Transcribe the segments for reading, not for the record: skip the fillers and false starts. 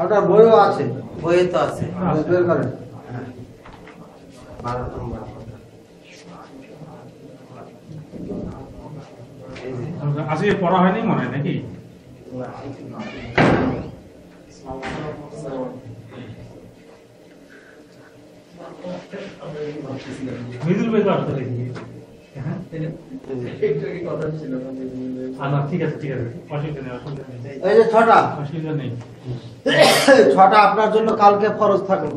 আপনার বইও আছে? বইয়ে তো আছে। বের করেন। 12 নম্বর। আজকে পড়া হয়নি মনে হয় নাকি? মিদুল ভাই তো আসতে দেখি। ঠিক আছে ঠিক আছে, অসুবিধা নেই অসুবিধা নেই। এই যে 6টা অসুবিধা নেই। 6টা আপনার জন্য কালকে ফরজ থাকলো।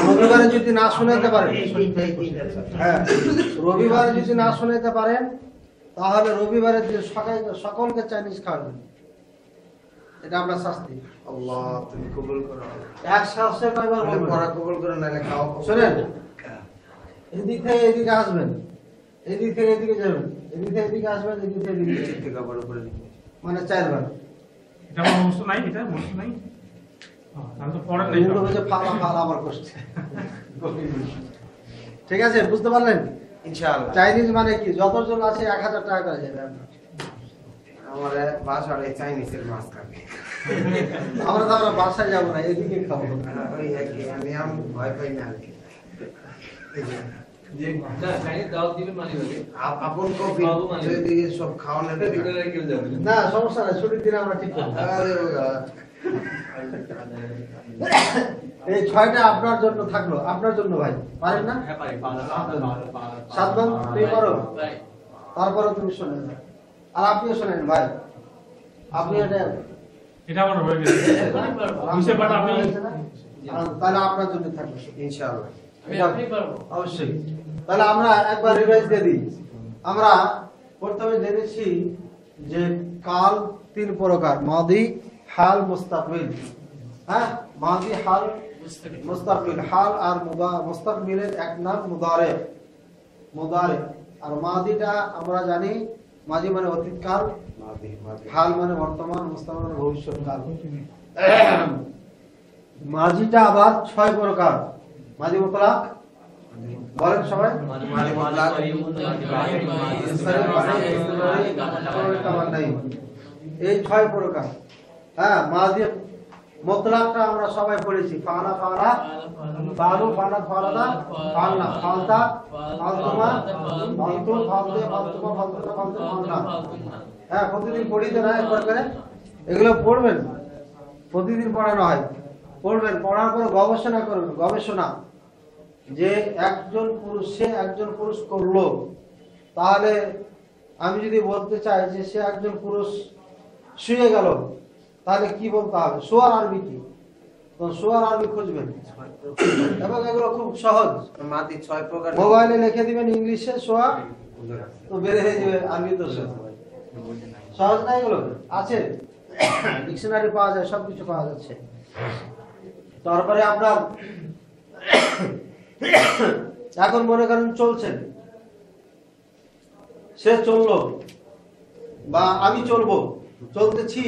রবিবারে যদি না শুনাইতে পারেন, হ্যাঁ রবিবারে যদি না শুনাইতে পারেন তাহলে রবিবারে সকলকে চাইনিজ খাওয়াবেন। এটা আপনার শাস্তি। আল্লাহ তুমি কবুল করো। এক শ্বাসে কয়বার বলবেন? পড়া কবুল করো নালে খাও। শুনেন, এদিক থেকে এদিকে আসবেন, এদিক থেকে এদিকে যাবেন, এদিক থেকে এদিকে আসবেন, এদিক থেকে এদিকে নিচে যাবেন। থেকে আবার উপরে দিকে। মানে 4বার। এটা আমার মুখস্থ নাই, এটা মুখস্থ নাই। আমি তো পড়ার নাই। এগুলো হচ্ছে ফালা ফালা আবার করছে। ঠিক আছে, বুঝতে পারলেন? ইনশাআল্লাহ। চাইনিজ মানে কি? যতজন আছে 1000 টাকা করে যাবে আপনার। আমার বাসায় চাইনিজের মাছ খাবে। আমরা তো আমরা বাসায় যাবো না, এদিকে খাবো। ওই একই আমি ভয় পাই না আর কি। আপন কফি যদি সব খাওয়ানো না সমস্যা নাই, ছুটির দিনে আমরা ঠিক করবো। এই 6টা আপনার জন্য থাকলো, আপনার জন্য ভাই। পারেন না? 7 বার তুমি পারো, তারপরে তুমি শোনেন। আর আপনিও শোনেন ভাই, আপনি এটা আমার হয়ে গেছে। বুঝতে পারলাম আপনি। তাহলে আপনার জন্য থাকলো ইনশাআল্লাহ। অবশ্যই। তাহলে আমরা একবার রিভাইজ দিয়ে দিই। আমরা প্রথমে জেনেছি যে কাল 3 প্রকার: মাদি, হাল, মুস্তাকবিল। হ্যাঁ, মাদি, হাল, মুস্তাকবিল। হাল আর মুস্তাকবিলের এক নাম মুদারে। মুদারে। আর মাদিটা আমরা জানি, মাদি মানে অতীতকাল, হাল মানে বর্তমান, মুস্তাকবিল মানে ভবিষ্যৎকাল। মাজিটা আবার 6 প্রকার। মাজি মুতলাক বলেন সবাই। এই 6 প্রকার। হ্যাঁ, মাজি মুতলাকটা আমরা সবাই পড়েছি। ফালা ফালা, ফালু ফালা ফালাদা, ফালনা ফালতা, ফালতুমা ফালতু, ফালতে ফালতুমা ফালতুনা ফালতু ফালনা। হ্যাঁ, প্রতিদিন পড়িতে না একবার করে এগুলো পড়বেন। প্রতিদিন পড়ানো হয়, পড়বেন। পড়ার পর গবেষণা করবেন। গবেষণা যে একজন পুরুষ করলো, তাহলে আমি যদি বলতে চাই যে সে একজন পুরুষ শুয়ে গেল, তাহলে কি বলতে হবে? শোয়ার আরবি কি? তো শোয়ার আরবি খুঁজবেন এবং এগুলো খুব সহজ। মাটি 6 প্রকার। মোবাইলে লিখে দিবেন ইংলিশে শোয়া, তো বের হয়ে যাবে আরবি। তো সহজ না? এগুলো আছে, ডিকশনারি পাওয়া যায়, সবকিছু পাওয়া যাচ্ছে। তারপরে আপনার এখন মনে করেন চলছেন, সে চললো বা আমি চলবো, চলতেছি।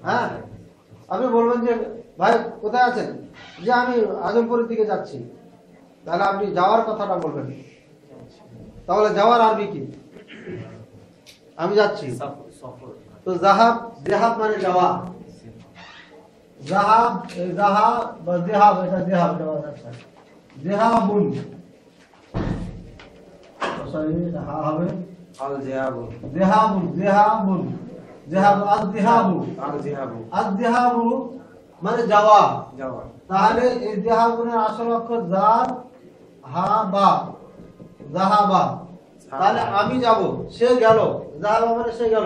হ্যাঁ, আপনি বলবেন যে ভাই কোথায় আছেন? যে আমি আজমপুরের দিকে যাচ্ছি। তাহলে আপনি যাওয়ার কথাটা বলবেন। তাহলে যাওয়ার আরবি কি? আমি যাচ্ছি। তো জাহাব, জেহাব মানে যাওয়া। জাহাব, জাহাব বা জেহাব, এটা জেহাব যাওয়া যাচ্ছে। জেহাবুন, সরি হা হবে আল জিহাবু। জেহাবুন, জেহাবুন, জেহাব, আল জিহাবু। আল জিহাবু। আল জিহাবু মানে যাওয়া। যাওয়া। তাহলে এই জিহাবুনের আসল অক্ষর জার, হা বা, জাহাবা। তাহলে আমি যাব, সে গেল। জাহাবা মানে সে গেল।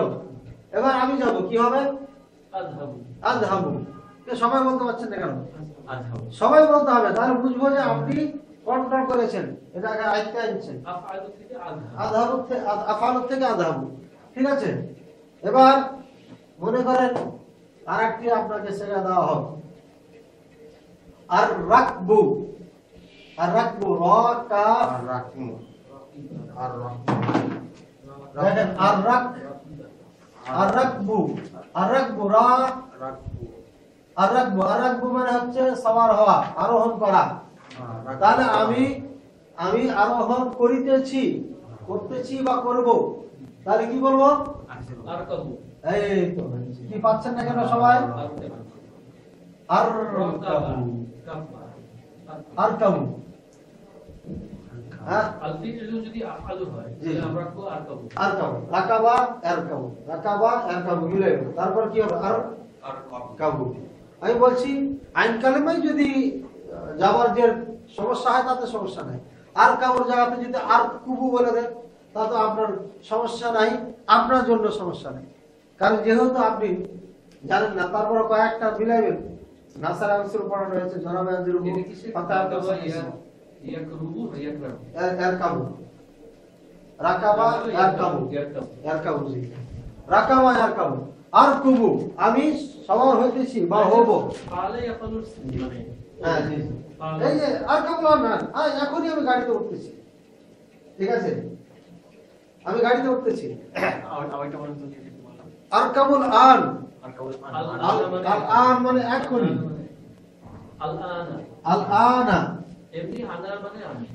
এবার আমি যাব, কি হবে? আযহাবু। আযহাবু। সবাই বলতে পারছেন না কেন? সবাই বলতে হবে, তাহলে বুঝবো যে আপনি কন্ট্রোল করেছেন, এটাকে আয়ত্তে আনছেন। আযহাবু থেকে আফআলু থেকে আযহাবু। ঠিক আছে? এবার মনে করেন আরেকটি আপনাকে শেখা দেওয়া হবে, আর রাকবু। আর রাকবু, র কা আর রাকমু। আর দেখেন, আর রাক, আর রাকবু, আর রাকবু, রা রাকবু। আর রাকবু। আর রাকবু মানে হচ্ছে সওয়ার হওয়া, আরোহণ করা। তাহলে আমি আরোহণ করিতেছি, করতেছি বা করব, তাহলে কি বলবো? এই তো কি পাচ্ছেন না কেন সবাই? আর আর কাবু হ্যাঁ যদি আলু হয় জি। তাহলে আমরা রাখবো আর কাবু। আর কাবু রাকাবা আর কাবু রাকাবা আর কাবু মিলে গেল। তারপর কি হবে? আর কাবু। আমি বলছি আইন কালেমাই যদি যাবার যে সমস্যা হয় তাতে সমস্যা নাই, আর কাবুর জায়গাতে যদি আর কুবু বলে দেন তা তো আপনার সমস্যা নাই, আপনার জন্য সমস্যা নেই। কারণ যেহেতু আপনি জানেন না, তারপরে কয়েকটা মিলাইবেন। নাসার আংশের উপর রয়েছে জনাবাদের উপর এটা কিসে কথা রাকাবা ইয়াকরুবু ইয়াকরাম। আর কাবু রাকাবা আর কাবু আর কাবু জি রাকাবা আর কাবু আর কুবু আমি সবার হইতেছি বা হব। ফালে ইয়াফালুর মানে হ্যাঁ জি জি। এই যে আর কাবু না এখনই আমি গাড়িতে উঠতেছি, ঠিক আছে? আমি গাড়িতে উঠতেছি। আর কাবুল আন আল আন মানে এখনই, আল আনা আল আনা এমনি আনা মানে আমি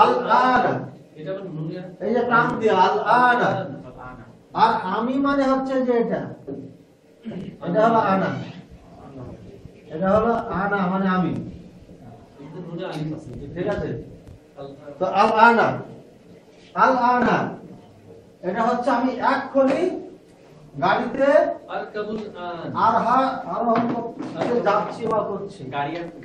আল আনা এটা মানে নুনিয়া এই যে টান দিয়ে আল আনা। আর আমি মানে হচ্ছে যে এটা হলো আনা, এটা হলো আনা মানে আমি, কিন্তু নুনিয়া আলিফ আছে ঠিক আছে? আল তো আল আনা আল আনা এটা হচ্ছে আমি এক্ষুনি গাড়িতে আর কাবুল আন আরোহণ করতে যাচ্ছি বা করছি।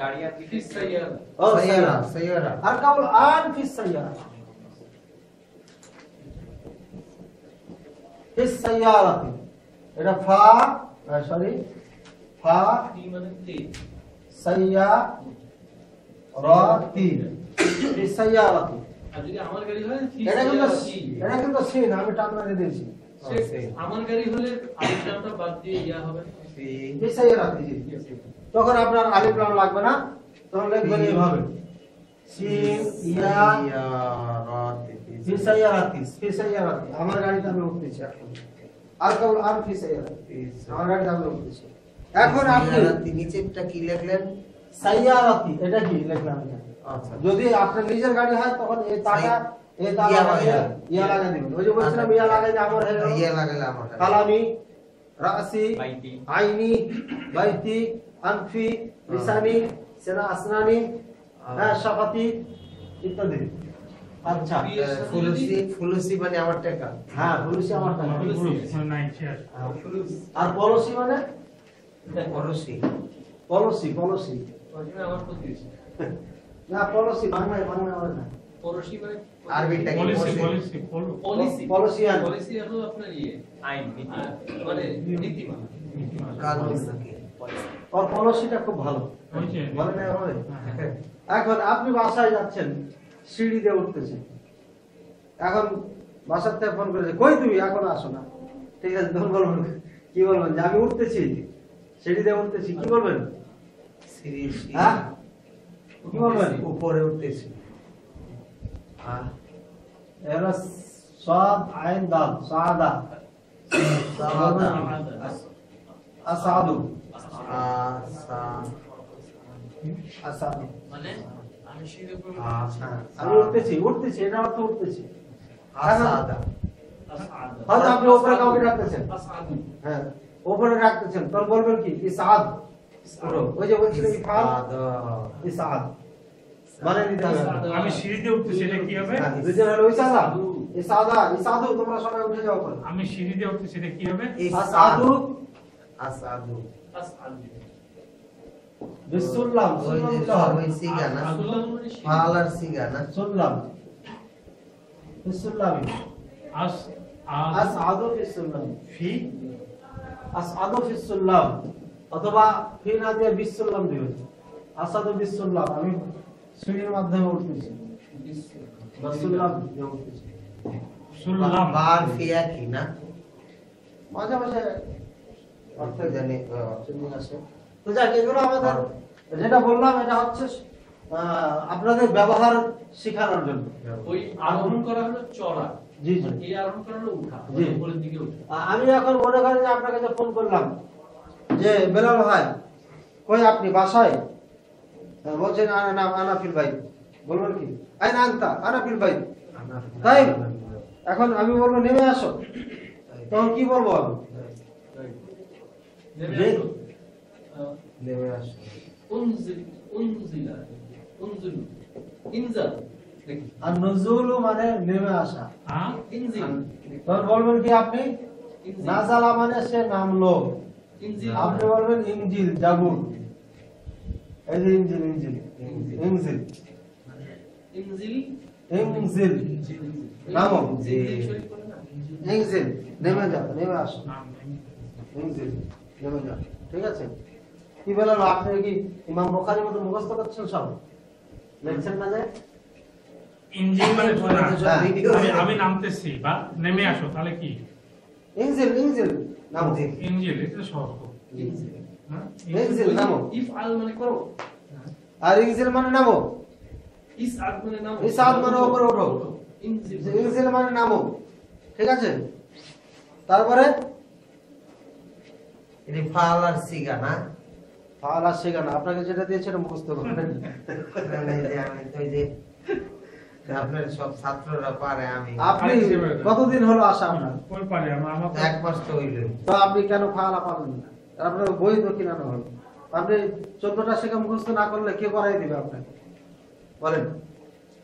গাড়িয়া ফিস সাইয়ারা ও সাইয়ারা সাইয়ারা আর কাবুল আন ফিস সাইয়ারা ফিস সাইয়ারাতি এটা ফা সরি ফা তি মানে তি সাইয়ারাতি ফিস সাইয়ারাতি আর যদি আমার গাড়ি হয় ফিস এটা কিন্তু সাইয়ারাতি এটা কিন্তু সিন আমি টান মেরে দিয়েছি। আমার গাড়ি হলে আলিফটা বাদ দিয়ে ইয়া হবে ফিস সাইয়ারাতি জি। তখন আপনার আলিফ লাম লাগবে না, তখন লিখবেন এইভাবে সিন ইয়া ফিস সাইয়ারাতি আমার গাড়িতে আমি উঠতেছি এখন। আর কাবুল আন ফিস সাইয়ারাতি আমার গাড়িতে আমি উঠতেছি। এখন আপনি নিচেরটা কি লিখলেন? সাইয়ারাতি এটা কি লিখলাম না? আচ্ছা যদি আপনার নিজের গাড়ি হয় তখন এই তাটা এই তাটা ইয়া লাগাই দেবেন। ইয়া লাগাই দিবেন। ওই যে বলছিলাম ইয়া লাগাই দিয়ে আমার হয়ে গেল ইয়ে লাগালে আমার কালামি রাসি বাইতি আইনি বাইতি আনফি লিসানি সেনা আসনানি হ্যাঁ শাফাতি ইত্যাদি। আচ্ছা ফুলুসি মানে আমার টাকা। হ্যাঁ পুলিশি আমার টাকা। নাই শেয়ার আর পলিসি মানে পরশি পলিসি পলিসি ওখানে আমার কত দিয়েছে না পলিসি বাংলায় হবে না। পরশি মানে আরবিটা কি? Policy policy. পলিসি পলিসি পলিসিয়ান পলিসি হলো আপনার ইয়ে আইন মানে নীতিমালা কানুন কি? আর পলিসিটা খুব ভালো হয়েছে বলে না হবে। এখন আপনি বাসায় যাচ্ছেন, সিঁড়ি দিয়ে উঠতেছেন, এখন বাসার থেকে ফোন করেছে কই তুমি এখন আসো না, ঠিক আছে? তখন বলবেন কি বলবেন যে আমি উঠতেছি, সিঁড়ি দিয়ে উঠতেছি, কি বলবেন? সিরিয়াসলি হ্যাঁ কি বলবেন? উপরে উঠতেছি। এরা সাদ আইন দাল সাদা আসাদু আসাদু মানে আমি সিঁড়ির উপর আমি উঠতেছি এটা অর্থ উঠতেছি। আসাদা হয়তো আপনি উপরে কাউকে রাখতেছেন, আসাদু হ্যাঁ উপরে রাখতেছেন, তখন বলবেন কি ইসাদ। ওই যে বলছিলেন ইফাল ইসাদ মানে নিতে হবে। আমি সিঁড়িতে উঠতেছি, এটা কি হবে? হ্যাঁ, দুজন হলো ইসাদা ইসাদা ইসাদু, তোমরা সবাই উঠে যাও করে আমি সিঁড়িতে উঠতেছি, এটা কি হবে? আসাদু আসাদু আসাদু বিসুল্লাম ওই যে ওই সিগা না আসাদু মানে সিঁড়ি ফাল আর সিগা না সুল্লাম বিসুল্লামি আস আসআদু ফিসুল্লাম ফি আসআদু ফিসুল্লাম অথবা ফি না দিয়ে বিসুল্লাম দিও। আসাদু বিসুল্লাম আমি সিঁড়ির মাধ্যমে উঠতেছি, বিসুল্লাম দিয়ে উঠতেছি। সুল্লাম বার ফিয়া কি না মাঝে মাঝে অর্থ জানি চিনি আসে। তো যাক এগুলো আমাদের যেটা বললাম এটা হচ্ছে আপনাদের ব্যবহার শেখানোর জন্য। ওই আরোহণ করা হলো চড়া, জি জি। এই আরোহণ করা হলো উঠা, জি। উপরের দিকে উঠা। আমি এখন মনে করি যে আপনাকে যে ফোন করলাম যে বেলাল ভাই কই আপনি বাসায়, বলছেন নাম আনাফিল ভাই, বলবেন কি আই না আনতা আনাফিল ভাই, তাই এখন আমি বলবো নেমে আসো, তখন কি বলবো আমি? যে নেমে আসো। আর নজুলু মানে নেমে আসা। হ্যাঁ তখন বলবেন কি আপনি নাজালা মানে সে নামলো, আপনি বলবেন ইনজিল জাবুর। এই যে ইনজিল ইনজিল ইনজিল ইনজিল নামো ইনজিল নেমে যাও, নেমে আসো, ইনজিল নেমে যাও। ঠিক আছে? কি বললো আপনি কি ইমাম বুখারীর মতো মুখস্থ করছেন সব? লিখছেন না যে ইঞ্জিন মানে শোনা। হ্যাঁ। আমি নামতেছি বা নেমে আসো, তাহলে কি ইনজিল ইনজিল নামো, ইঞ্জিল, এটা সহজ। হ্যাঁ? ইনজিল নামো। ইফআল মানে করো, আর ইনজিল মানে নামো, ইসআদ মানে নামো, ইসআদ মানে উপরে ওঠো, ইনজিল ইনজিল মানে নামো। ঠিক আছে? তারপরে এটি ফাল আর সিগা না? ফালা শেখানো, আপনাকে যেটা দিয়েছে এটা মুখস্থ করবেন। এই যে আমি তো এই যে আপনার সব ছাত্ররা পারে, আমি আপনি কতদিন হলো আসা আপনার? ওই পারে আমার 1 মাস তো হইল। তো আপনি কেন ফালা পাবেন না? আর আপনার বই তো কিনানো হলো। আপনি 14টা শেখা মুখস্থ না করলে কে করাই দিবে আপনাকে? বলেন,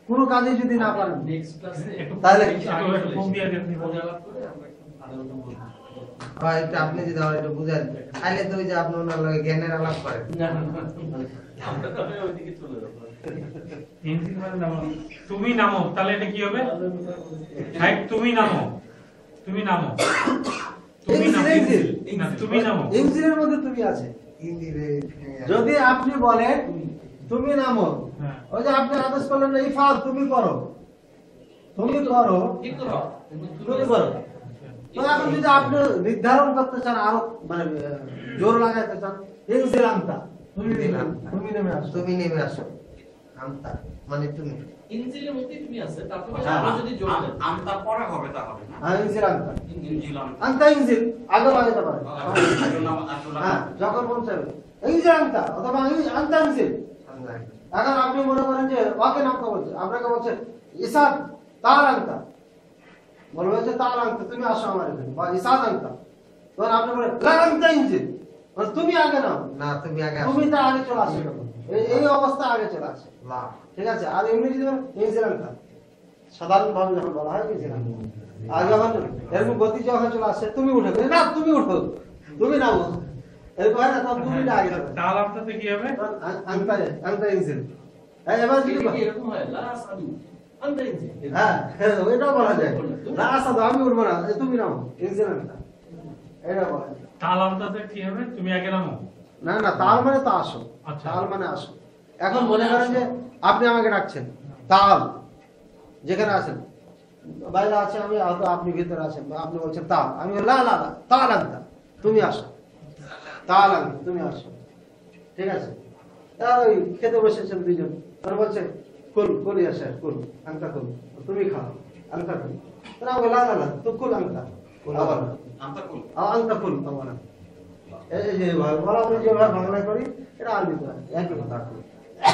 কোনো কাজে যদি না পারেন। নেক্সট ক্লাসে তাহলে একটু কম দিয়ে দেন। মনে আলাপ করে আমরা একটু আলোচনা করব। হয় এটা আপনি যদি আমার একটু বুঝান, তাহলে তো ওই যে আপনি ওনার লগে জ্ঞানের আলাপ করেন। না আমরা তাহলে ওইদিকে চলে যাব। ইঞ্জিন মানে নামো, তুমি নামো, তাহলে এটা কি হবে? হ্যাঁ, তুমি নামো, তুমি নামো, তুমি নামো, ইনজিল, না, তুমি নামো। ইনজিলের মধ্যে তুমি আছে। হিন্দিতে যদি আপনি বলেন তুমি নামো, হ্যাঁ। ওই যে আপনি আদেশ করলেন না ইফাল তুমি করো, তুমি করো, ঠিক করো, তুমি করো। তো এখন যদি আপনি নির্ধারণ করতে চান, আরো মানে জোর লাগাইতে চান, ইনজিল আনতা, তুমি নেমে আসো। তুমি নেমে আসো। আমতা মানে তুমি। ইনজিলের মধ্যে তুমি আছে, তারপরে আচ্ছা, আমরা যদি জোর দেন আমটা পরে হবে তাহলে না? হ্যাঁ, ইনজিল আনতা, ইঞ্জিল আমটা। আনতা ইনজিল আগে লাগাতে পারে। আসলে হ্যাঁ, যখন মন চাইবে ইনজিল আনতা অথবা আনতা ইনজিল। এখন আপনি মনে করেন যে ওকে নামটা বলছে, আপনাকে বলছে ইসাদ তার আনতা, বলবে যে তার আনতা তুমি আসো আমার এখানে, বা ইসাদ আনতা। তখন আপনি বলেন লা আনতা ইনজিল, মানে তুমি আগে নাও, না তুমি আগে আসো। তুমি তা আগে চলে আসো, এই অবস্থা আগে চলে আসে। লা ঠিক আছে? আর এমনি যদি ইনজিল আনতা, সাধারণ ভাবে যখন বলা হয় ইনজিল আনতা, আর যখন এরকম গতি যখন চলে আসে তুমি উঠে গেলে না তুমি উঠো, তুমি নাও, এরকম হয় না? তখন তুমি না আগে যাবে। তাহলে আপনাতে কি হবে? আনতা আনতা ইনজিল। হ্যাঁ, এবার যদি এটা কি এরকম হয় লা সাদু আনতা ইনজিল। হ্যাঁ, ওইটাও বলা যায় না আসাদ আমি উঠবো না, তুমি নাও ইনজিল আনতা, এটা বলা যায়। তাহলে আপনাতে কি হবে? তুমি আগে নামো। না না, তাল মানে তা আসো, আচ্ছা। তাল মানে আসো। এখন মনে করেন যে আপনি আমাকে ডাকছেন, তাল যেখানে আছেন, বাইরে আছে আমি, হয়তো আপনি ভিতরে আছেন, বা আপনি বলছেন তাল, আমি বলি, লা লা লা তাল আনতা, তুমি আসো, তাল আনতা তুমি আসো। ঠিক আছে? তা ওই খেতে বসেছেন দুইজন, তারা বলছে কুল কুলি আসে, কুল আনতা কুল, তুমি খাও আনতা কুল, তারা আমাকে লা লা লা তো কুল আনতা, আবার আমটা কোন? আনতা কুল তোমার। এই যে বলা বলি যেভাবে বাংলায় করি, এটা আরবিতে হয়, একই কথা।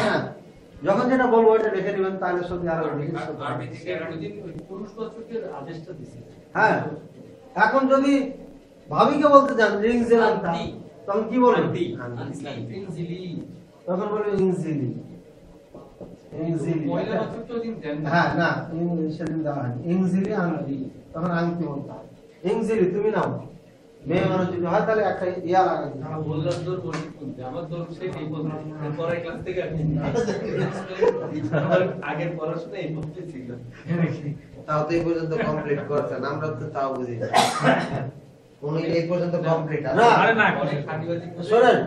হ্যাঁ, যখন যেটা বলবো এটা রেখে দিবেন, তাহলে সত্যি আরো আরবি থেকে পুরুষবাচকের আদেশটা দিছে। হ্যাঁ। এখন যদি ভাবিকে বলতে চান যে ইনজিল আনতা, তখন কি বলবেন? ইনজিলি তখন বলবেন ইনজিলি, ইনজিলি। মহিলা বাচক তো দিন দেন না। হ্যাঁ, না সেদিন দেওয়া হয়নি, ইনজিলি আনতি, তখন আনতি বলতে হয়। ইনজিলি তুমি নাও, মেয়ে মানুষ যদি হয় তাহলে একটা ইয়া লাগাই দিতে হবে। বললাম তোর বলি শুনতে, আমার তোর সেই এই পদ্ধতি পরের ক্লাস থেকে আর কি। আমার আগের পড়াশোনা এই পদ্ধতি ছিল। তাও তো এই পর্যন্ত কমপ্লিট করছেন, আমরা তো তাও বুঝি না। উনি এই পর্যন্ত কমপ্লিট আছে। না। আরে না, অনেক ফাঁকিবাজি করে। শোনেন,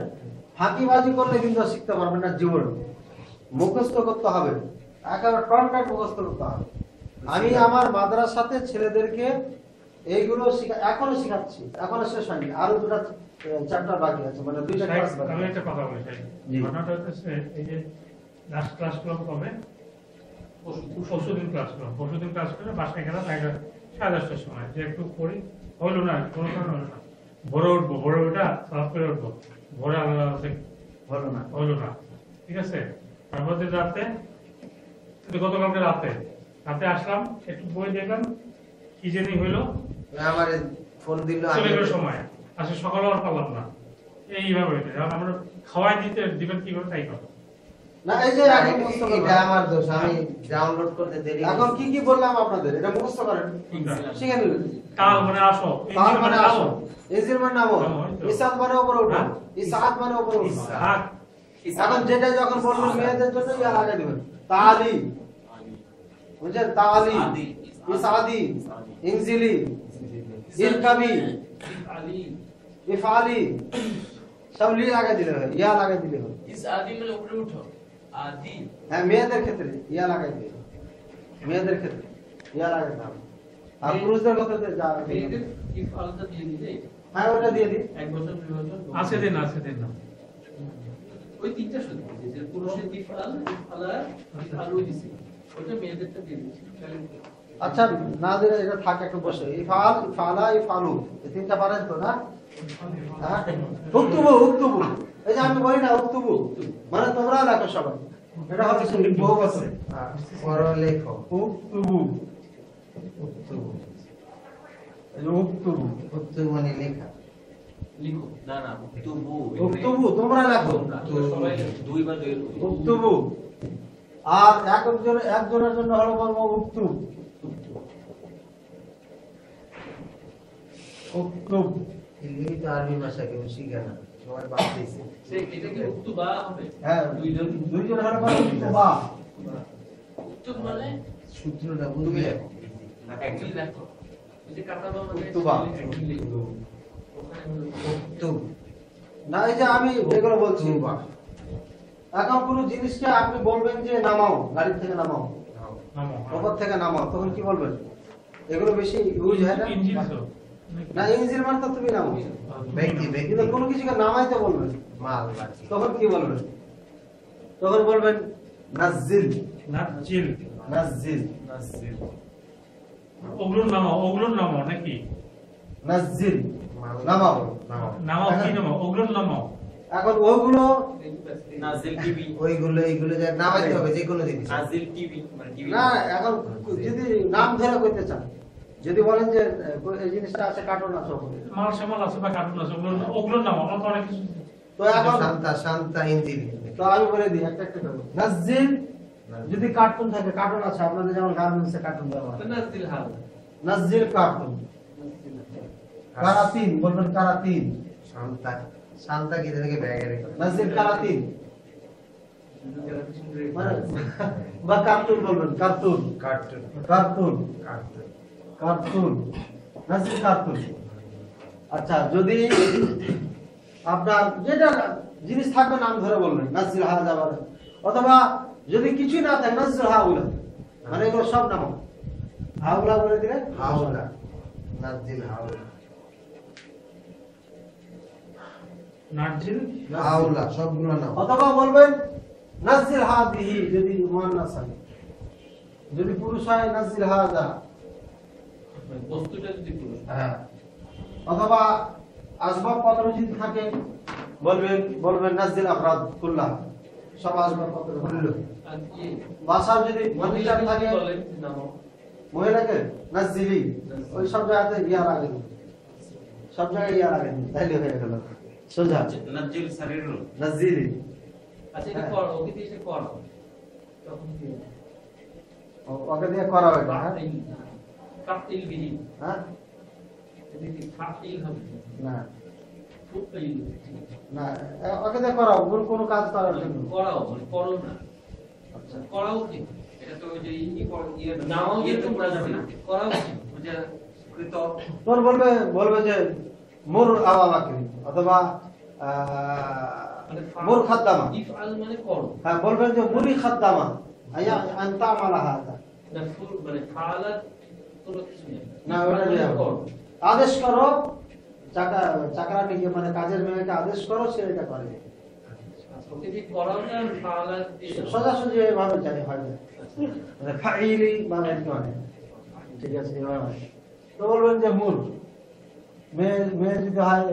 ফাঁকিবাজি করলে কিন্তু আর শিখতে পারবেন না জীবন, মুখস্থ করতে হবে, একেবারে টনটাট মুখস্থ করতে হবে। আমি আমার মাদ্রাসাতে ছেলেদেরকে এইগুলো এখনো শিখাচ্ছি, এখনো শেষ হয়নি, আরো দুটা চ্যাপ্টার বাকি আছে, মানে দুইটা ক্লাস বাকি আমি আছে। একটা কথা বলি সাহেব। জি। ঘটনাটা হচ্ছে এই যে লাস্ট ক্লাসগুলো কবে? পরশুদিন ক্লাস করলাম, পরশুদিন ক্লাস করে বাসায় গেলাম 10:30টার সময়, যে একটু পড়ি, হইলো না, কোনো কারণ হলো না। ভোরে উঠবো, ভোরে ওঠা সালাদ করে উঠবো, ভোরে আলাদা হলো না। হইলো না, ঠিক আছে? তারপর যে রাতে, গতকালকে রাতে আসলাম, একটু বই দেখলাম, কি জানি হইলো, আমার ফোন দিল চলে গেল সময়, আসলে সকালে আর পারলাম না। এইভাবে হইতে যখন আমরা খাওয়াই দিতে দিবেন কিভাবে তাই করো না এই যে এখন মুখস্থ এটা করবেন। আমার দোষ, আমি ডাউনলোড করতে দেরি এখন কি কি বললাম আপনাদের এটা মুখস্থ করেন শিখে নিলেন কাল মানে আসো তার ইংরেজি মানে আসো আসো ইজির মানে নামো নামো, এই তো। ইসাদ মানে উপরে উঠো হ্যাঁ। ইসাদ মানে উপরে উঠো থাক এখন যেটা যখন বলবেন মেয়েদের জন্য ইয়া লাগিয়ে দিবেন তালি বুঝছেন তালি ইসাদি ইনজিলি ইরকাবি আলী ইফালি সব লি লাগিয়ে দিলে হয় ইয়া লাগিয়ে দিলে হয় ইস আদি মানে উপরে উঠো আদি হ্যাঁ মেয়েদের ক্ষেত্রে ইয়া লাগাই দিই মেয়েদের ক্ষেত্রে ইয়া লাগাই দাও আর পুরুষদের ক্ষেত্রে যা মেয়েদের ইফ আলাদা দিয়ে দিলে হ্যাঁ ওটা দিয়ে দিই এক বছর 2 বছর আছে দিন না ওই তিনটা শুধু যে পুরুষের ইফ আলা ইফ আলু দিছি ওটা মেয়েদেরটা দিয়ে দিছি আচ্ছা না দিলে এটা থাকে একটু বসে ইফাল ইফালা ইফালু এই তিনটা পারেন তো না হ্যাঁ উক্তুবু উক্তুবু এই যে আমি বলি না উক্তুবু মানে তোমরা লেখো সবাই এটা হচ্ছে বহু বছর হ্যাঁ, পরলেখ উক্তুবু উক্তুবু এই যে উক্তুবু উক্তুবু মানে লেখা লিখো না না তুবু উক্তুবু তোমরা লেখো সবাই দুই বা দুই উক্তুবু আর একজনের জন্য হলো বলবো উক্তুব উক্তুব এগুলি তো আরবি ভাষা কেউ শিখে না, সবাই বাদ দিয়েছে। সে এটা কি উক্তুবা হবে হ্যাঁ দুইজন হলো বলবো উক্তুবা উক্তুব মানে সূত্রটা তুমি বুঝলে লেখো একই লেখো এই যে কাটাবা মানে উক্তুবা। একই লিখো ওখানে হলো উক্তুব না এই যে আমি যেগুলো বলছি উক্তুবা এখন কোনো জিনিসকে আপনি বলবেন যে নামাও গাড়ি থেকে নামাও নামো ওপর থেকে নামাও তখন কি বলবেন এগুলো বেশি ইউজ হয় না ইঞ্জিন তো না ইঞ্জিন মানে তো তুমি নামাও ব্যক্তি ব্যক্তি কিন্তু কোনো কিছুকে নামাইতে বলবেন মাল বাকি তখন কি বলবেন তখন বলবেন নাজিল নাজিল নাজিল ওগুলোর নামো নাকি নাজিল মাল নামাও নামাও কি নামাও ওগুলোর নামাও এখন ওগুলো নাজিল টিভি ওইগুলো এইগুলো যা নামাইতে হবে যে কোনো জিনিস নাজিল টিভি মানে টিভি না এখন যদি নাম ধরে করতে চান যদি বলেন যে এই জিনিসটা আছে কার্টুন আছে ওখানে। মাল সামাল আছে বা কার্টুন আছে ওগুলোর নামো আমরা তো অনেক কিছু তো এখন শান্তা শান্তা ইঞ্জিনি তো আমি বলে দিই একটা একটা করে নাজিল যদি কার্টুন থাকে কার্টুন আছে আপনাদের যেমন গার্মেন্টসে কার্টুন দেওয়া হয় নাজিল হাল নাজিল কার্টুন কারাতিন বলবেন কারাতিন শান্তা শান্তা কি থেকে ব্যাগে রেখে নাজিল কারাতিন মানে বা কার্টুন বলবেন cartoon cartoon cartoon cartoon cartoon নাজিল কার্টুন আচ্ছা যদি আপনার যেটা জিনিস থাকবে নাম ধরে বলবেন নাজিল হাজা বলেন অথবা যদি কিছুই না থাকে নাজিল হাউলা মানে এগুলো সব নাম হাউলা বলে দিলে হাওলা নাজিল হাওলা নাজিল হাওলা সবগুলো নাম অথবা বলবেন নাজিল হাদিহি যদি মুয়ান্নাস হয় যদি পুরুষ হয় নাজিল হাজা বস্তুটা যদি পুরুষ হ্যাঁ অথবা আসবাবপত্র যদি থাকে বলবেন নাজিল আফরাদ কুল্লাহ সব আসবাবপত্র কুল্লু আর কি বাসার যদি ফার্নিচার থাকে বলেন নামো মহিলাকে নাজিলি ওই সব জায়গাতে ইয়া লাগে সব জায়গায় ইয়া লাগে তাইলে হয়ে গেল সোজা নাজিল শরীরুল নাজিলি আচ্ছা এটা কর ওকে দিয়ে সে কর তখন কি হবে? ওকে দিয়ে করা হয় না হ্যাঁ? ফাতিল বিহি হ্যাঁ এটা কি ফাতিল হবে না ফুতিল না ওকে দিয়ে করা ভুল কোনো কাজ করার জন্য করাও মানে করো না আচ্ছা করাও কি এটা তো ওই যে ইয়ে নাও ইয়ে যেতে তো পড়া যাবে না করাও কি ওই যে কৃত তোর বলবে যে মুর আবাবাকে অথবা মানে মুর খাদ্দামা ইফআল মানে করো হ্যাঁ বলবেন যে মুরি খাদ্দামা আয়া আনতা আমালা হাদা না ফুল মানে ফাআলা কোনো কিছু নেই না ওটা ইফআল দিয়ে মানে করো আদেশ করো চাকরানিকে মানে কাজের মেয়েকে আদেশ করো সে এটা করে আচ্ছা, ওকে দিয়ে করাও না আর ফাআলা দিয়ে সোজাসুজি এভাবে জানি হয় না মানে ফাইলি মানে কি মানে ঠিক আছে এভাবে হয়। তো বলবেন যে মুর মেয়ে যদি হয়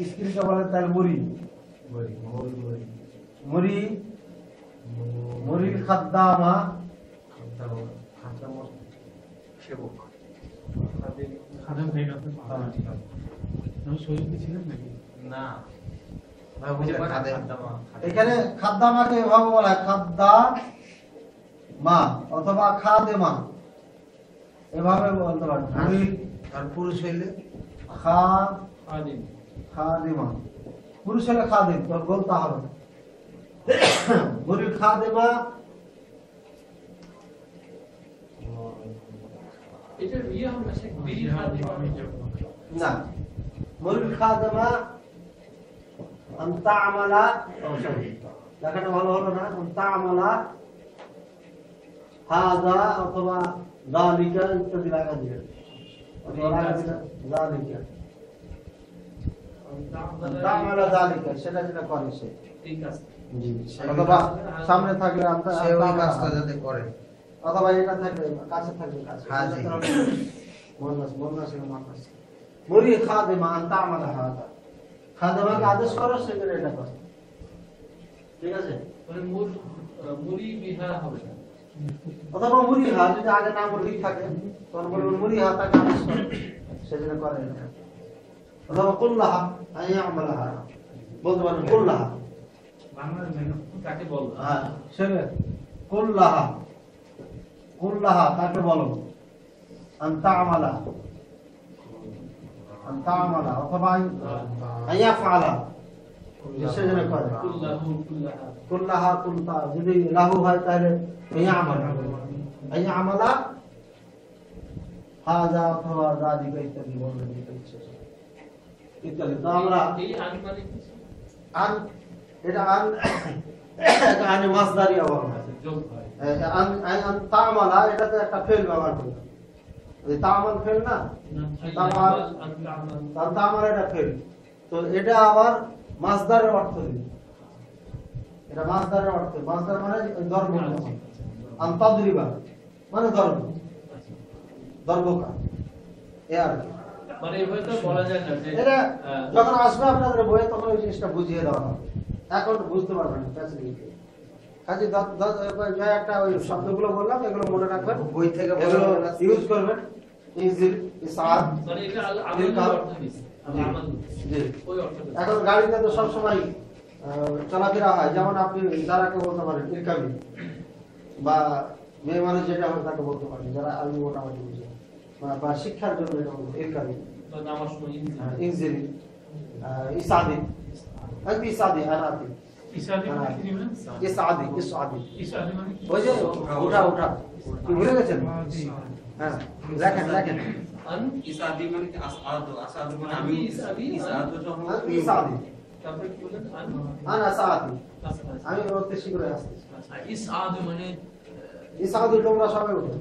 স্ত্রীকে বলে তাহলে মুড়ি বলি মূল বলি মুড়ি মুড়ির খাদ্দামা সেবক খাদেম ভাই না তো আমি শহীদ ছিলেন নাকি না ভাই বুঝে খাদে এখানে খাদ্দামাকে এভাবে বলা হয় খাদ্দা মা অথবা খাদেমা, এভাবে বলতে পারেন। মুরিল আর পুরুষ হইলে খা আদিম খাদেমা, পুরুষ হলে খাদেম, তোর বলতে হবে না। মুরিল খাদেমা, এটা ইয়ে হবে না শেখ বিড়ি খাদি না মুরিল খাদেমা আনতা আমালা, দেখাটা ভালো হলো না, আনতা আমালা হাদা অথবা যালিকা ইত্যাদি লাগা দিবে, অথবা লাগা দিবে যালিকা, আনতা আমালা যালিকা, সেটা যেটা করে সে, ঠিক আছে জি, অথবা সামনে থাকলে আনতা সে ওই কাজটা যাতে করে অথবা এটা থাকলে কাছে থাকলে কাছে, হাজি। মুন্নাস মুন্নাস মুন্নাস মুরি খাদেমা আনতা আমালা হাদা, খাদেমাকে আদেশ করো সেখানে এটা করো, ঠিক আছে। মানে মুড়ি বিহা হবে না অথবা মুরিহা যদি আগে নাম ঠিক থাকে তখন বলবেন মুরিহা তাকে আদেশ করে সেজন্য করে না। অথবা কুল্লাহা আইয়ামালাহা বলতে পারেন কুল্লাহা, তাকে বলবো হ্যাঁ সেবে কুল্লাহা, কুল্লাহা তাকে বলো আনতা আমালা, আনতা আমালা অথবা আইয়াফআলা সেজন্য করে কুল্লাহু কুল্লাহা কুল্লাহা কুলতা, যদি লাহু হয় তাহলে ইয়ামালা, ইয়ামালা হাযা অথবা যালিকা ইত্যাদি বলবেন, ইত্যাদি। তো আমরা এই আনমানে আন, এটা আন, এটা আনে মাসদারি আবার যোগ হয় আন আন তামালা, এটা তো একটা ফেল ব্যবহার করি, এই তামাল ফেল না, তামাল তামাল এটা ফেল, তো এটা আবার মাসদারের অর্থ দিবে, এটা মাসদারের অর্থ, মাসদার মানে দর্ব, আনতাদরিবা মানে দর্ব, দর্বকা, এ আর কি। মানে এভাবে তো বলা যায় না যে এটা যখন আসবে আপনাদের বইয়ে তখন ওই জিনিসটা বুঝিয়ে দেওয়া হবে, এখন বুঝতে পারবেন ফ্যাসিলিটি। কাজে একটা ওই শব্দগুলো বললাম এগুলো মনে রাখবেন, বই থেকে এগুলো বলা ইউজ করবেন, ইজিল ইসাদ, মানে এটা আমাদের অর্থ দিচ্ছে আমাদের জি। ওই অর্থ দিচ্ছে এখন গাড়িতে তো সবসময় চলাফেরা হয়, যেমন আপনি যারাকে বলতে পারেন ইরকাবি, বা মেয়ে মানুষ যেটা হয় তাকে বলতে পারেন, যারা আমি মোটামুটি বুঝি, বা শিক্ষার জন্য এটা বলবো ইরকাবি, তো নামাজ সময় ইনজিলি, ইসাদি, আন্তি ইসাদি আনাতি, ইসাদি মানে কি দিবেন? ইসাদি ইসাদি, ইসাদি মানে কি? ওই যে ওঠা ওঠা, কি ভুলে গেছেন? হ্যাঁ দেখেন দেখেন, আন ইসাদি মানে কি আসাদু, আসাদু মানে আমি, ইসাদি, ইসাদু যখন আন্তি ইসাদি তারপরে কি বলেন আন আনা সাদি, আচ্ছা আমি ওতে শীঘ্রই আসতেছি। ইসাদু মানে ইসাদি তোমরা সবাই উঠো,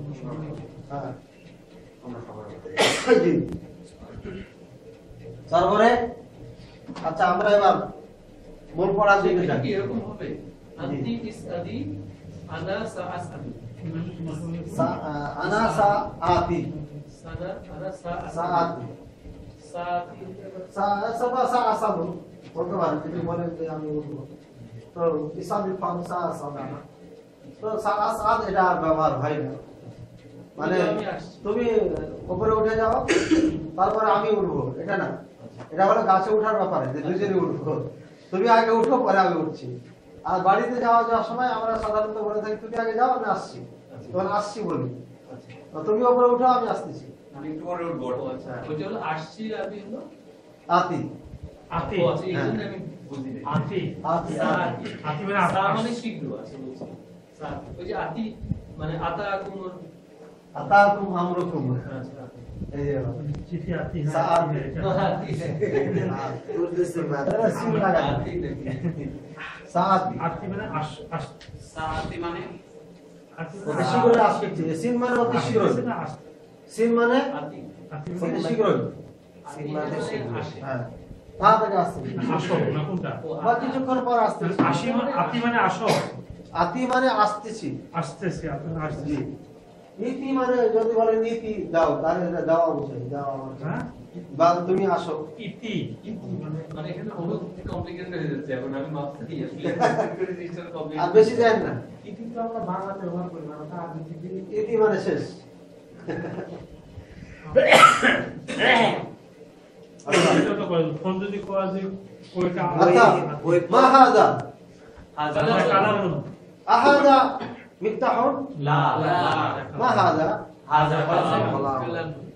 হ্যাঁ আমরা সবাই জি। তারপরে আচ্ছা আমরা এবার মূল পড়ার দিকে এটা যাই। কি এরকম হবে আন্তি ইসাদি আনা সাআসাদি আনা সাআতি, সানা আনা সাআতি, সাআতি সাবা সাআসাদু বলতে পারেন, যদি বলেন যে আমি উঠবো, তো ইসাদি ফাম সাআসাদা, তো সাআসাদ এটা আর ব্যবহার হয় না, মানে তুমি উপরে উঠে যাও তারপরে আমি উঠবো, এটা না, এটা হলো গাছে ওঠার ব্যাপারে যে দুজনে উঠবো, তুমি আগে উঠো পরে আমি উঠছি। আর বাড়িতে যাওয়ার সময় আমরা সাধারণত বলে থাকি তুমি আগে যাও আমি আসছি, তখন আসছি বলি, তো তুমি উপরে উঠো আমি আসতেছি, আমি একটু পরে উঠবো। আচ্ছা ওই যে হলো আসছি আদি হলো আতি আতি, ও আচ্ছা এই জন্য আমি বুঝি নাই আতি, আতি সাআতি আতি মানে সা আকাশ। মানে শীঘ্র আছে বলছি সাআতি ওই যে আতি মানে আতা কুমুর আতাকুম আমরুকুম, আচ্ছা এই যে চিঠি আতি, সাআতি। আতি উদ্দেশ্য না তারা সিল লাগায় না। আতি নাকি সাআতি আতি মানে আস, সাআতি মানে আতি অতি শীঘ্রই আসছে, সিন মানে অতি শীঘ্রই, সিন মানে আতি আতি অতি শীঘ্রই, সিন মানে শীঘ্র। আসে হ্যাঁ তাড়াতাড়ি আসছে, আসো না কোনটা? বা কিছুক্ষণ পর আসতেছি, আসি মানে আতি মানে আসো, আতি মানে আসতেছি, আসতেছি, আপনি জি। আসতেছি। নীতি মানে যদি বলে নীতি দাও তাহলে এটা দেওয়া বোঝায়, দেওয়া মানে। হ্যাঁ? বা তুমি আসো, ইতি, ইতি মানে মানে এখানে বহুত কমপ্লিকেটেড হয়ে যাচ্ছে এখন আমি ভাবছি আসলে রেজিস্টার আর কমপ্লিকেট বেশি জানেন না, ইতি তো আমরা বাংলাতে ব্যবহার করি না, ওটা আদি থেকে ইতি মানে শেষ। এটা তো করে ফোন যদি কোয়া যে কয়টা আচ্ছা মা হাযা কালার আহাযা মিফতাহুন লা মা হাযা হাযা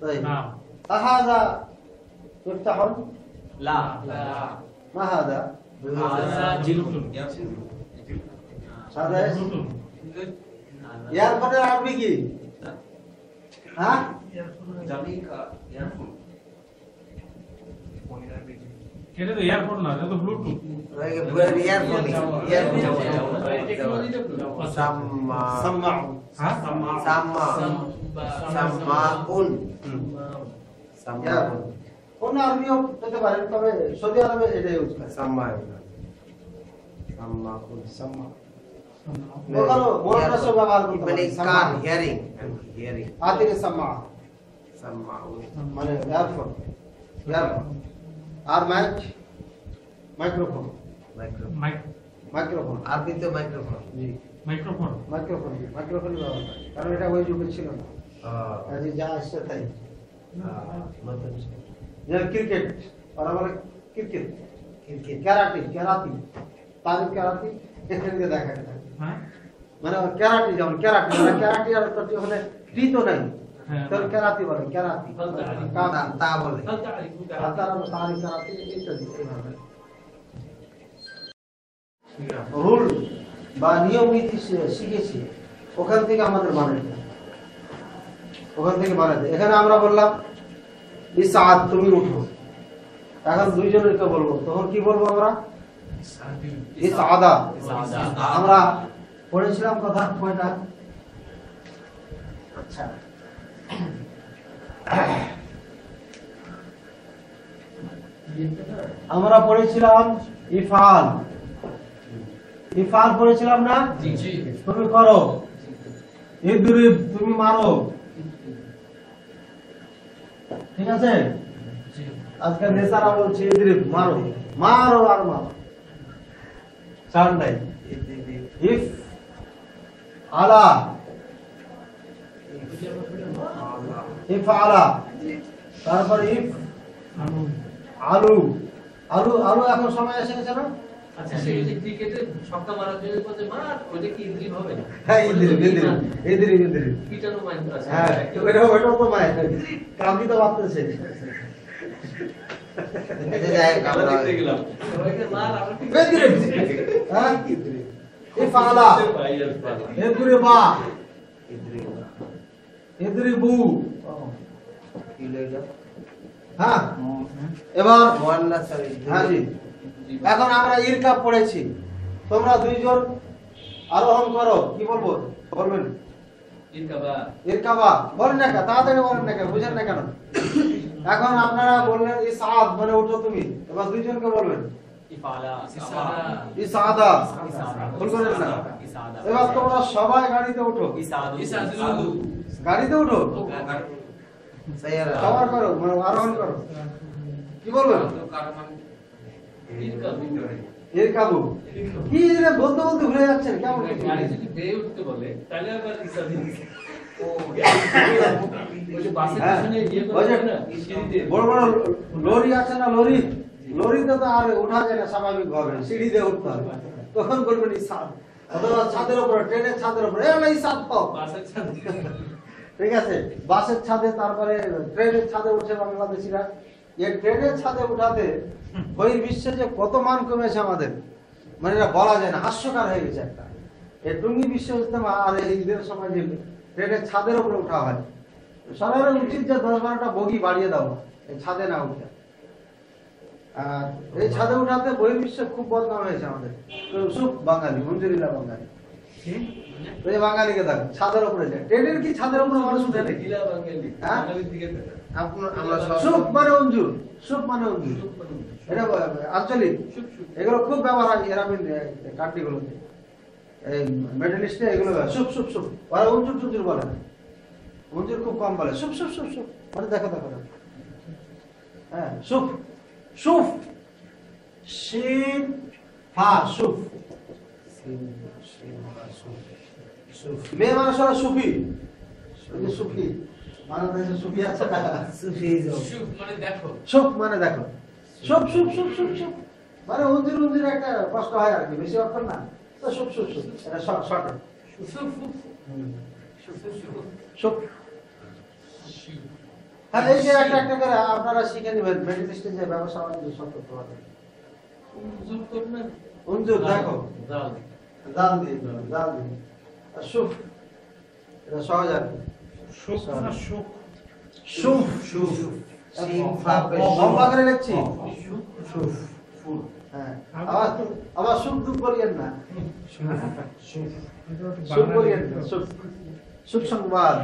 طيب নাম আহাযা মিফতাহুন লা মা হাযা হাযা জিলুন সাদা ইয়ারফোনের আরবি কি হ্যাঁ এটা তো এয়ারপোর্ট না এটা তো ব্লুটুথ সামাউ হ্যাঁ কোন আরবিও পেতে পারেন তবে সৌদি আরবে এটা ইউজ করে সাম্মা ওখানে মোরাস ব্যবহার করতে মানে পারেন কান হিয়ারিং হিয়ারিং আতিকে সাম্মা সাম্মা মানে ইয়ারফোন আর মাইক্রোফোন মাইক্রোফোন আরবি তো মাইক্রোফোন মাইক্রোফোন মাইক্রোফোন ব্যবহার করে কারণ এটা ওই যুগে ছিল না কাজে যা আসছে তাই যেমন ক্রিকেট ওরা বলে ক্রিকেট ক্যারাটি তারিখ ক্যারাটি এখানে দেখা যায় হ্যাঁ মানে ক্যারাটি যেমন ক্যারাটি আর তো ওখানে টি তো নাই তোর ক্যারাটি বলে ক্যারাটি তা বলে আর তারা তারিখ ক্যারাটি ইত্যাদি এইভাবে রুল বা নিয়ম নীতি শিখেছি ওখান থেকে আমাদের বানাইতে এখানে আমরা বললাম ইসআদ তুমি উঠো এখন দুইজনেরকে বলবো তখন কি বলবো আমরা ইসআদা আমরা পড়েছিলাম কথা কয়টা আচ্ছা আমরা পড়েছিলাম ইফআল পড়েছিলাম না তুমি করো ইদরিব তুমি মারো ঠিক আছে আজকে নেতারা বলছে ইদরিব মারো আর মারো চার নাই ইফ আলা তারপর ইফ আলু এখন সময় এসে গেছে না আচ্ছা সেই যে ক্রিকেটে ছক্কা মারার জন্য বলতে মার ওইটা কি ইদ্রিব হবে না হ্যাঁ ইদরিব পিটানো মাইন্ড আছে হ্যাঁ ওইটাও তো মায়ের কামড়ি তো ভাবতেছে আমরা দেখতে গেলাম সবাইকে মার আমরা ইদরিব হ্যাঁ ইফ আলা ইদরিবা ইদরিবু কি লইলো হ্যাঁ এবার মুয়ান্নাস আর হ্যাঁ জি এখন আমরা ইরকাব পড়েছি তোমরা দুইজন আরোহণ করো কি বলবো বলবেন ইরকাবা বলেন না কেন তাড়াতাড়ি বলেন না কেন বুঝেন না কেন এখন আপনারা বললেন ইসআদ মানে উঠো তুমি এবার দুইজনকে বলবেন ইসআদা ভুল করেন না এবার তোমরা সবাই গাড়িতে উঠো গাড়িতে উঠো সাইয়ারা সবার করো মানে আরোহণ করো কি বলবেন ইরকাবু কি রে বলতে ভুলে যাচ্ছেন কেমন গাড়ি যদি বেয়ে উঠতে বলে তাহলে আবার ইসা দিন ওই যে বাসের হ্যাঁ, পিছনে ইয়ে ওই যে করে না সিঁড়িতে বড় লরি আছে না লরিতে তো আর ওঠা যায় না স্বাভাবিক ভাবে সিঁড়ি দিয়ে উঠতে হবে তখন বলবেন ইসাদ অথবা ছাদের উপরে ট্রেনের ছাদের উপরে ইসাদ পাও বাসের ছাদে ঠিক আছে বাসের ছাদে তারপরে ট্রেনের ছাদে উঠে বাংলাদেশিরা এই ট্রেনের ছাদে উঠাতে বহির্বিশ্বে যে কত মান কমেছে আমাদের মানে এটা বলা যায় না হাস্যকর হয়ে গেছে একটা এই টুঙ্গি বিশ্ব ইজতেমা আর এই ঈদের সময় যে ট্রেনের ছাদের উপরে উঠা হয় সরকারের উচিত যে 10-12টা বগি বাড়িয়ে দাও এই ছাদে না উঠে আর এই ছাদে উঠাতে বহির্বিশ্বে খুব বদনাম হয়েছে আমাদের সুখ বাঙালি মঞ্জুরিল্লাহ বাঙালি ওই যে বাঙালিকে দেখো ছাদের উপরে যায় ট্রেনের কি ছাদের উপরে মানুষ উঠে নাকি গিলা বাঙালি হ্যাঁ? বাঙালির দিকে তাকা। আমরা সব সুখ মানে অঞ্জুর সুখ মানে অঞ্জুর এটা আঞ্চলিক এগুলো খুব ব্যবহার হয় এরাবিন কান্ট্রি গুলোতে এই মিডল ইস্টে এগুলো সুপ ওরা অঞ্জুর টঞ্জুর বলে না অঞ্জুর খুব কম বলে সুপ মানে দেখো হ্যাঁ সুপ শিন ফা সুপ মেয়ে মানুষ হলো সুফি সুফি বাংলাদেশে সুফি আছে না? সুফিজম সুখ মানে দেখো সুখ মানে দেখো, সুখ সুখ সুখ সুখ সুখ মানে উঞ্জির উঞ্জির একটা কষ্ট হয় আর কি, বেশি অর্থ না তো সুখ সুখ সুখ, এটা শর্টে সুখ সুখ সুখ। হ্যাঁ, এই যে একটা একটা করে আপনারা শিখে নেবেন মেডিটেশন যে ব্যবসা বাণিজ্য সব করতে পারবেন। সুখ করবেন উঞ্জুর দেখো, দাও জাল দিয়ে আর সুখ, এটা সহজ আর কি। সুখ না সুখ? সুখ সুফ সিন ফাবে লম্বা করে লিখছি সুখ সুখ। হ্যাঁ, আবার সুখ দুঃখ করিয়েন না, সুখ করিয়েন না, সুখ সুখ সংবাদ।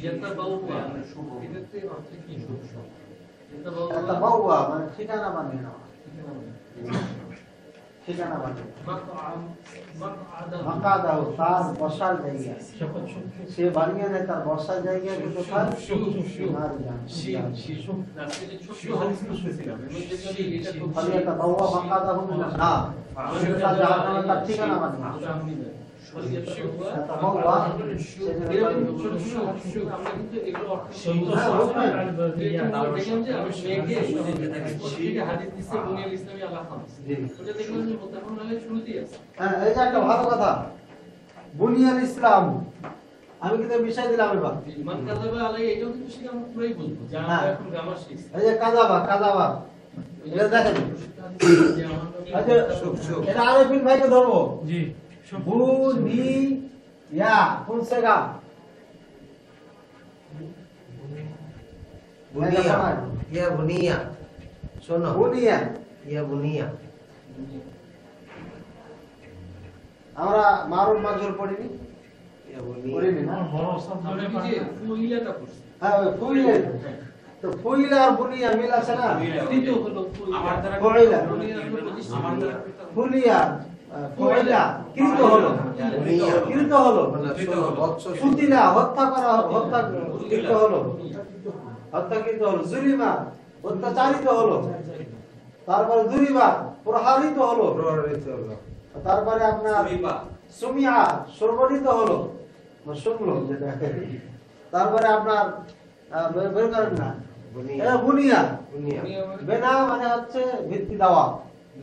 এটা বাবু সুখ এটাতে অর্থ কি সুখ এটা বাবু একটা বাউয়া মানে ঠিকানা বানিয়ে নেওয়া, ঠিকানা বানিয়ে মাকাদাহ, তার বসার জায়গা, সে বানিয়ে নেয় তার বসার জায়গা কোথায়? নার জাহান্নাম। ফলে একটা বাউয়া মাকাদাহ মিনান নার, তার জাহান্নামে তার ঠিকানা বানিয়ে নেয়। একটা বাউয়া আমরা কিন্তু এগুলো অর্থ হ্যাঁ, এই যে একটা ভালো কথা, বুনিয়াল ইসলাম, আমি কিন্তু বিষয় দিলাম এবার। এই যে কাজাবা, কাজাবা এটা দেখেন, এটা আরেফিন ভাইকে ধরবো। জি বুনিয়া কোন সেগা? বুনিয়া ইয়া বুনিয়া শোনো বুনিয়া, ইয়া বুনিয়া আমরা মারুন মাজুর পড়িনি, ইয়া বুনিয়া পড়িনি না? আমার বড় ওস্তাদ বলে পারে না। হ্যাঁ, ওই ফুইলে তো ফুইলা আর বুনিয়া মিল আছে না? আমার দ্বারা ফুইলা আমার দ্বারা ফুলিয়া ফুইলা কৃত হলো, কৃত হলো, মানে শোনো বৎস কুতিলা হত্যা করা, হত্যা কৃত হলো, হত্যাকৃত হলো, জুলিমা অত্যাচারিত হলো, তারপরে দুরিবা প্রহারিত হলো, প্রহরিত হলো তারপরে আপনার সুরিবা সুমিয়া সর্বরিত হলো, শুনলো যেটা, তারপরে আপনার বের করেন না, বুনিয়া এটা বুনিয়া, বুনিয়া বেনা মানে হচ্ছে ভিত্তি দেওয়া,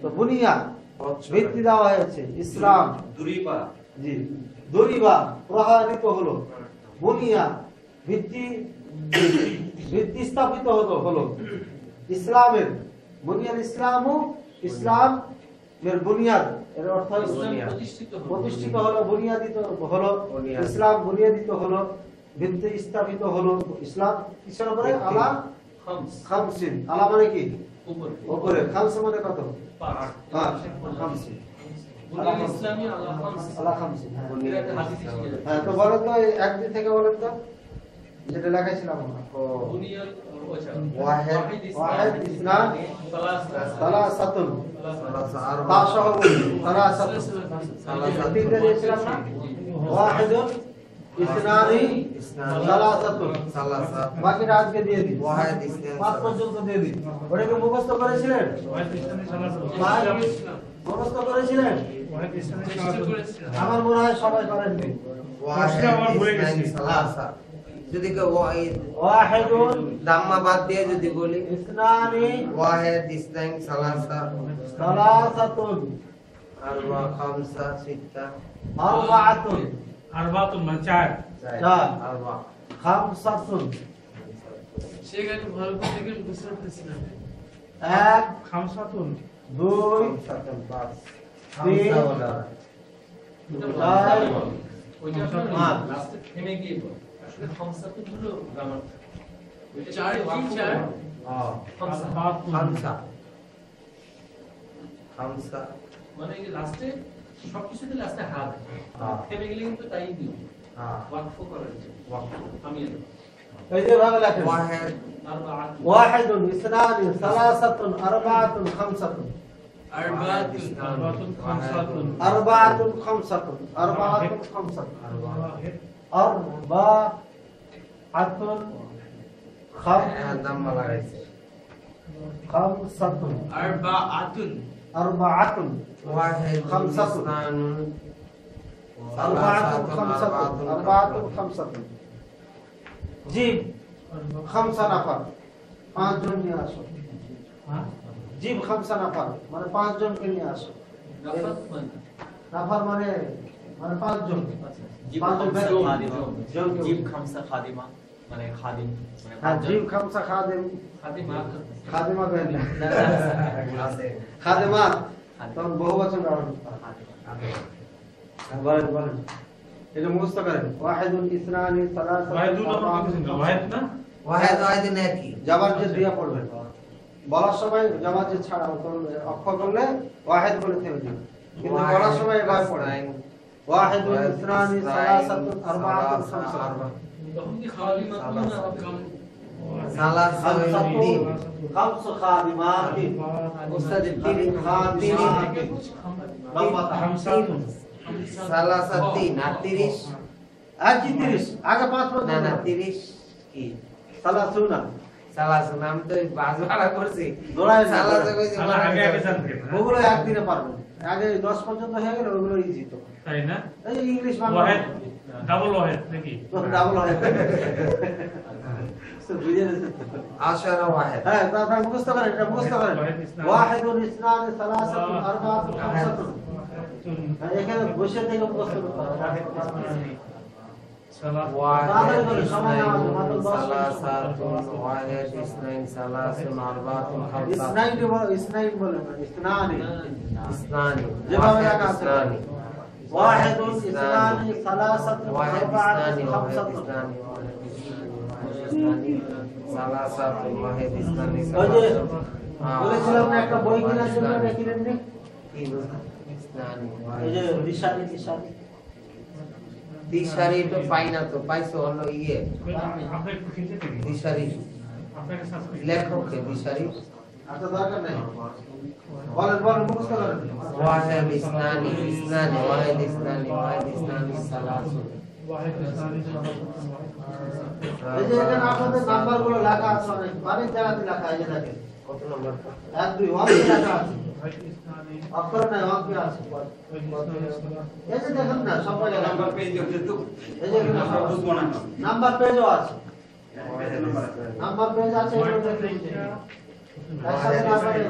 তো বুনিয়া বৎস ভিত্তি দেওয়া হয়েছে ইসলাম, দুরিবা জি দরিবা প্রহারিত হলো, বুনিয়া ভিত্তি, ভিত্তি স্থাপিত হলো ইসলামের, বুনিয়াল ইসলামু, ইসলাম এর বুনিয়াদ, এর অর্থ প্রতিষ্ঠিত হলো, বুনিয়াদিত হলো, বুনিয়াদ। ইসলাম বুনিয়াদিত হলো, ভিত্তি স্থাপিত হলো, ইসলাম কিসের উপরে? আলা খামসিন, আলা মানে কি? উপরে, খামস মানে কত? পাঁচ, খামসিন, আলা খামসিন, হ্যাঁ। তো বলেন তো একদিন থেকে বলেন তো যেটা লেখাইছিলাম আমরা, ওয়াহিদ ইসনান সালাসাতুন, তা সহ বলি সালাসাতুন, তিনটা দিয়েছিলাম না? ওয়াহিদুন ইসনানি সালাসাতুন, সালাসা বাকিটা আজকে দিয়ে দিই, ওয়াহিদ ইসনান 5 পর্যন্ত দিয়ে দিই। ওটাকে মুখস্থ করেছিলেন? ওয়াহিদ ইসলামী সালাসাতুন। মুখস্থ করেছিলেন? ওয়াহিদ ইসলামী সালাসাতুন। আমার মনে হয় সবাই করেননি। ওয়াহিদ আমার ভুলে ইসনান গেছি। সালাসা যদি কেউ ওয়াহিদ ওয়াহিদুন দাম্মা বাদ দিয়ে যদি বলি ইসনানি ওয়াহিদ ইসনান সালাসা সালাসাতুন আরবা খামসা সিত্তা আরবাআতুন আরবাতুন মানে চার। চার। আরবা খামসাতুন সেখানে ভালো করে বুঝতে পারছি না এক, খামসাতুন। 2, খামসাতুন পাঁচ তিন, খামসা বলা চার, ওইটা আপনার পাঁচ। লাস্টে থেমে গিয়ে বল আসলে খামসাতুন হলো গ্রামার ওইটা চার কি চার খামসা আরবাতুন। খামসা খামসা মানে এই লাস্টে সবকিছুতে লাস্টে হাত হ্যাঁ। থেমে গেলে কিন্তু তাই দিও হ্যাঁ ওয়াকফ করার জন্য ওয়াক্ত আমি এই যে ভাবে লেখেন ওয়াহিদ আর ওয়াহিদুন ইসনানি সালাসাতুন আরবাআতুন খামসাতুন আরবাতুন খামসাতুন। আরবাআতুন খামসাতুন আরবাআতুন খামসাতুন ওয়াহিদ আরবাআতুন দাম্মা লাগাইছে খামসাতুন আরবাআতুন আরবাআতুন ওয়াহিদ খামসাতুন। ইসনানুন আরবাআতুন খামসাতুন, আরবাআতুন খামসাতুন। জিব খামসা নাফার, 5 জন নিয়ে আসো। হ্যাঁ জিব খামসা নাফার মানে 5 জনকে নিয়ে আসো। নাফার মানে 5 জন। জিব 5 জন খামসা ব্যক্তি। খাদিমা, জনকে জিব খামসা খাদিমা মানে খাদিম মানে হ্যাঁ, 5 জন। জিব খামসা খাদিম, খাদিমা খাদিমা বেন না, আছে খাদিমাত, তখন বহুবচন ব্যবহার করতে হবে। বলেন বলেন, এটা মুখস্থ করেন। ওয়াহিদুন, ইসনানি, সালাসাতুন, ওয়াহিদুন আমরা আরবাআতুন, কিন্তু ওয়াহিদ না ওয়াহিদ নাকি জবর যে দিয়ে পড়বেন, বলার সময় জবর যে ছাড়া অক্ষর করলে ওয়াহিদ বলে থেমে যাবে, কিন্তু বলার সময় এভাবে পড়বেন। ওয়াহিদুন, ইসনানি, সালাসাতুন, আরবাআতুন, খামসাতুন। তখন কি খাদিমা না কাম সালাসাতুন খামসু খাদিমাতিন, উস্তাদ তিন খাদিমাতিন, লম্বা তা। খামসাতুন সালাসাতিন 38 আগে 30, আগে 5 না পর্যন্ত না 30 কি সালাসুনা সালাসাতুন আমি তো বাজওয়ালা করছি দৌড়ায় না। সালাসা কইছি সালা আগে আগে জানতেন না? ওগুলো একদিনে পারবেন, আগে 10 পর্যন্ত হয়ে গেলে ওগুলো ইজি তো। তাই না এই যে ইংলিশ বাংলা ওয়াহিদ ডাবল ওয়াহিদ নাকি ডাবল হয় তো বুঝে গেছেন। আশারা ওয়াহিদ হ্যাঁ, তারপর মুখস্থ করেন, এটা মুখস্থ করেন। ওয়াহিদুন, ইসনানি, সালাসাতুন, আরবাআতুন, খামসাতুন। হ্যাঁ, এখানে বসে থেকে মুখস্থ করতে হবে। সালাসাতুন ওয়াহিদ ইসনাইন সালাসুন আরবাআতুন খামসা ইসনাইনি ইসনাইন বলেন না, ইসনানি। ইসনানি যেভাবে লেখা আছে। ইসনানি ওয়াহিদুন, ইসনানি, সালাসাতুন, ওয়াহিদ আরবাআতুন, ইসনানি ওয়াহিদ খামসাতুন। ইসনানি ইসনানি সালাসাতুন ওয়াহিদ ইসনানি ওই যে সালাসুন বলেছিলাম না একটা বই কেনার জন্য এটা কিনেন নি? ইসনানি এই যে দিশারি দিশারি। দিশারি তো পাই না তো পাইছো হলো ইয়ে আপনি একটু কিনতে থাকি দিশারি আপনাকে সাবস্ক্রাইব লেখক দিশারি আচ্ছা, দরকার নেই। বলেন বলেন, মুখস্থ করেন। ওয়াহিদ ইসনানি ইসনানি ওয়াহিদ ইসনানি সালাসুন ওয়াহিদ ইসলামী এই যে এখানে আপনাদের নাম্বারগুলো লেখা আছে, অনেক অনেক জায়গাতে লেখা, এই যে দেখেন কত নম্বর 1 2 1 লেখা আছে, ওয়াহিদ ইসলামী অক্ষর নাই, অঙ্ক আছে। এই যে দেখেন না, সব জায়গায় নাম্বার পেজ, এই যে নাম্বার পেজও আছে, নাম্বার পেজ আছে, এগুলো দেখেন। একসাথে না পারে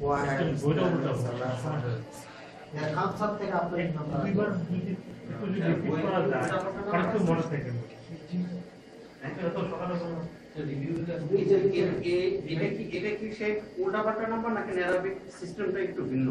ওয়াহিদ বইটা খামসাত থেকে আপনার নাম্বার আছে। দুইবার একটু যদি রিপিট করা যায় তাহলে তো মনে থাকে এত সকালে এটা কি সেই উল্টাপাল্টা নাম্বার নাকি অ্যারাবিক সিস্টেমটা একটু ভিন্ন?